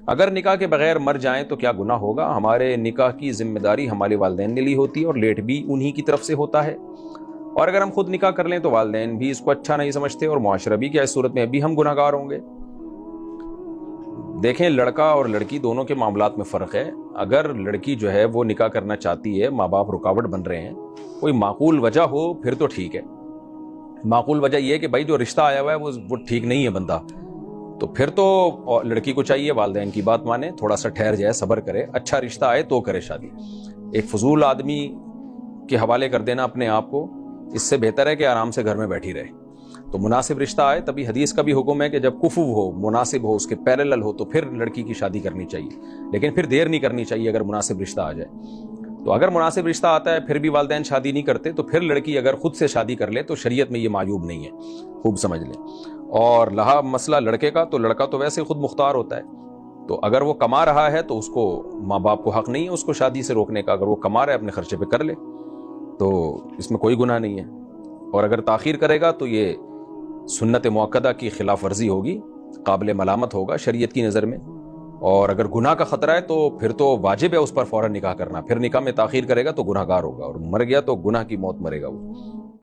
اگر نکاح کے بغیر مر جائیں تو کیا گناہ ہوگا؟ ہمارے نکاح کی ذمہ داری ہمارے والدین نے لی ہوتی ہے اور لیٹ بھی انہی کی طرف سے ہوتا ہے، اور اگر ہم خود نکاح کر لیں تو والدین بھی اس کو اچھا نہیں سمجھتے اور معاشرہ بھی، کیا اس صورت میں ابھی ہم گناہ گار ہوں گے؟ دیکھیں، لڑکا اور لڑکی دونوں کے معاملات میں فرق ہے۔ اگر لڑکی جو ہے وہ نکاح کرنا چاہتی ہے، ماں باپ رکاوٹ بن رہے ہیں، کوئی معقول وجہ ہو پھر تو ٹھیک ہے۔ معقول وجہ یہ ہے کہ بھائی جو رشتہ آیا ہوا ہے وہ ٹھیک نہیں ہے بندہ، تو پھر تو لڑکی کو چاہیے والدین کی بات مانے، تھوڑا سا ٹھہر جائے، صبر کرے، اچھا رشتہ آئے تو کرے شادی۔ ایک فضول آدمی کے حوالے کر دینا اپنے آپ کو، اس سے بہتر ہے کہ آرام سے گھر میں بیٹھی رہے۔ تو مناسب رشتہ آئے، تبھی حدیث کا بھی حکم ہے کہ جب کفو ہو، مناسب ہو، اس کے پیرلل ہو، تو پھر لڑکی کی شادی کرنی چاہیے، لیکن پھر دیر نہیں کرنی چاہیے اگر مناسب رشتہ آ جائے۔ تو اگر مناسب رشتہ آتا ہے پھر بھی والدین شادی نہیں کرتے، تو پھر لڑکی اگر خود سے شادی کر لے تو شریعت میں یہ معیوب نہیں ہے، خوب سمجھ لیں۔ اور رہا مسئلہ لڑکے کا، تو لڑکا تو ویسے خود مختار ہوتا ہے، تو اگر وہ کما رہا ہے تو اس کو ماں باپ کو حق نہیں ہے اس کو شادی سے روکنے کا۔ اگر وہ کما رہا ہے اپنے خرچے پہ کر لے، تو اس میں کوئی گناہ نہیں ہے۔ اور اگر تاخیر کرے گا تو یہ سنت موقدہ کی خلاف ورزی ہوگی، قابل ملامت ہوگا شریعت کی نظر میں۔ اور اگر گناہ کا خطرہ ہے تو پھر تو واجب ہے اس پر فوراً نکاح کرنا، پھر نکاح میں تاخیر کرے گا تو گناہ گار ہوگا، اور مر گیا تو گناہ کی موت مرے گا وہ۔